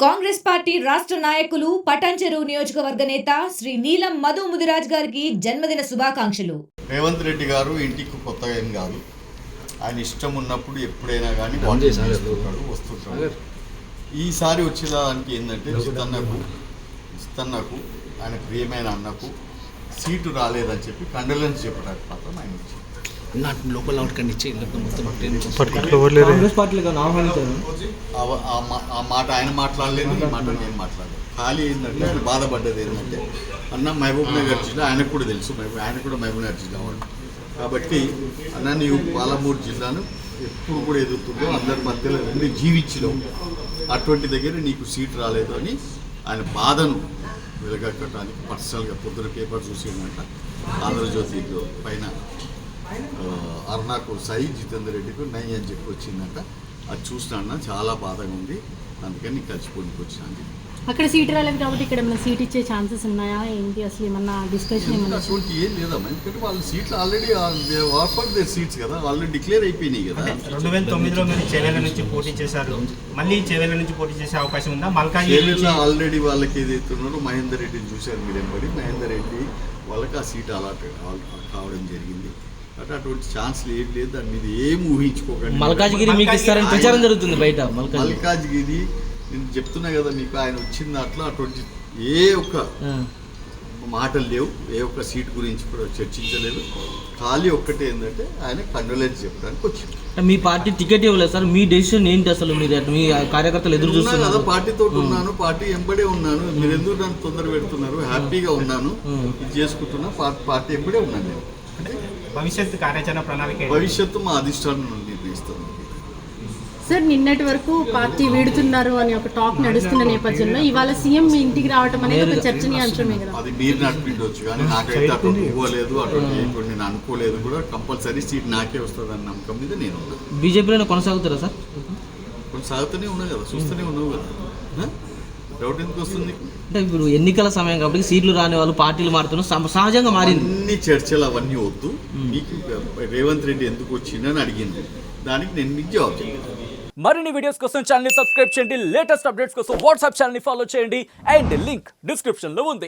Congress party రాష్ట్ర నాయకులు పటాన్చెరు నియోజకవర్గ నేత శ్రీ నీలం మధు ముదిరాజ్ గారికి జన్మదిన శుభాకాంక్షలు. రేవంత్ రెడ్డి గారు ఇంటికి కొత్తగా ఏం కాదు. ఆయన ఇష్టం ఉన్నప్పుడు ఎప్పుడైనా కానీ వస్తుంటాడు. ఈసారి వచ్చేదానికి ఏంటంటే చిత్తన్నకు ఆయన ప్రియమైన అన్నకు సీటు రాలేదని చెప్పి కండోలెన్స్ చెప్పడానికి మాత్రం ఆయన ఇచ్చింది. లోపల ఆ మాట ఆయన మాట్లాడలేదు, ఈ మాట నేను మాట్లాడలేదు. ఖాళీ ఏంటంటే ఆయన బాధపడ్డది ఏంటంటే అన్న మహబూబ్ నగర్ జిల్లా ఆయనకు కూడా తెలుసు, ఆయన కూడా మహబూబ్ నగర్ జిల్లా వాడు కాబట్టి అన్న నీవు పాలమూరు జిల్లాను ఎప్పుడు కూడా ఎదుగుతుందో అందరి మధ్యలో ఉండి జీవించినావు, అటువంటి దగ్గర నీకు సీటు రాలేదు అని ఆయన బాధను వెలగక్కడానికి పర్సనల్గా పొద్దున పేపర్ చూసిందంట. ఆంధ్రజ్యోతిలో పైన అరుణాకు సాయి జితేందర్ రెడ్డికి నై అని చెప్పి వచ్చిందంట. అది చూసినా చాలా బాధగా ఉంది, అందుకని నీకు కలిసిపోనికి వచ్చినాను. అక్కడ సీట్ రాలేదు కాబట్టి ఇక్కడ ఏమైనా సీట్ ఇచ్చే ఛాన్సెస్ ఉన్నాయా ఏంటి, అసలు ఏమన్నా డిస్కషన్ ఏమన్నా? అటువంటి ఏం లేదమ్మా, ఎందుకంటే వాళ్ళ సీట్లు ఆల్రెడీ ఆఫర్ దేర్ సీట్స్ కదా, ఆల్రెడీ డిక్లేర్ అయిపోయినాయి కదా. 2009లో మీరు చెవెల నుంచి పోటీ చేశారు, మళ్ళీ చెవెల నుంచి పోటీ చేసే అవకాశం ఉందా? మల్కాజ్గిరి ఆల్రెడీ వాళ్ళకి ఏదైతే ఉన్నారో మహేందర్ రెడ్డిని చూశారు మీరు ఎంబడి, మహేందర్ రెడ్డి వాళ్ళకి ఆ సీట్ అలాట్ కావడం జరిగింది. అంటే అటువంటి ఛాన్స్లు ఏం లేదు, దాని మీద ఏం ఊహించుకోకండి. మల్కాజ్గిరి మీకు ఇస్తారని ప్రచారం జరుగుతుంది బయట. మల్కాజ్గిరి నేను చెప్తున్నా కదా మీకు, ఆయన వచ్చిన దాంట్లో అటువంటి ఏ ఒక్క మాటలు లేవు, ఏ ఒక్క సీట్ గురించి కూడా చర్చించలేదు. ఖాళీ ఒక్కటే ఏంటంటే ఆయన కండోలెన్స్ చెప్పడానికి వచ్చింది. మీ పార్టీ టికెట్ ఇవ్వలేదు సార్, మీ డెసిషన్ ఏంటి అసలు? మీరు మీ కార్యకర్తలు ఎదురు చూస్తున్నారు కదా, పార్టీతో ఉన్నాను, పార్టీ ఎంబడే ఉన్నాను. మీరు ఎందుకు నన్ను తొందర పెడుతున్నారు? హ్యాపీగా ఉన్నాను, ఇది చేసుకుంటున్నా, పార్టీ ఎంబడే ఉన్నాను నేను. భవిష్యత్తు కార్యాచరణ ప్రణాళిక భవిష్యత్తు మా అధిష్టానం నిర్ణయిస్తాను. సార్ నిన్నటి వరకు పార్టీ వీడుతున్నారు అని ఒక టాక్ నడుస్తున్న నేపథ్యంలో ఇవాళ సీఎం మీ ఇంటికి రావడం అనేది ఒక చర్చనీయాంశమే కదా. అది మీరు నడిపించవచ్చు కానీ నాకైతే అటువంటి ఇవ్వలేదు, అటువంటి నేను అనుకోలేదు కూడా. కంపల్సరీ సీట్ నాకే వస్తుంది అన్న నమ్మకం మీద నేను ఉన్నాను. బీజేపీలో కొనసాగుతారా సార్? కొనసాగుతూనే ఉన్నా కదా, చూస్తూనే ఉన్నావు కదా, డౌట్ ఎందుకు వస్తుంది? అంటే ఇప్పుడు ఎన్నికల సమయం కాబట్టి సీట్లు రాని వాళ్ళు పార్టీలు మారుతున్నారు, సహజంగా మారింది. అన్ని చర్చలు అవన్నీ వద్దు. మీకు రేవంత్ రెడ్డి ఎందుకు వచ్చిందని అడిగింది, దానికి నేను మీకు జవాబు చెప్పాను. మరిన్ని వీడియోస్ కోసం ఛానల్ ని సబ్స్క్రైబ్ చేయండి, లేటెస్ట్ అప్డేట్స్ కోసం వాట్సాప్ ఛానల్ ని ఫాలో చేయండి అండ్ లింక్ డిస్క్రిప్షన్ లో ఉంది.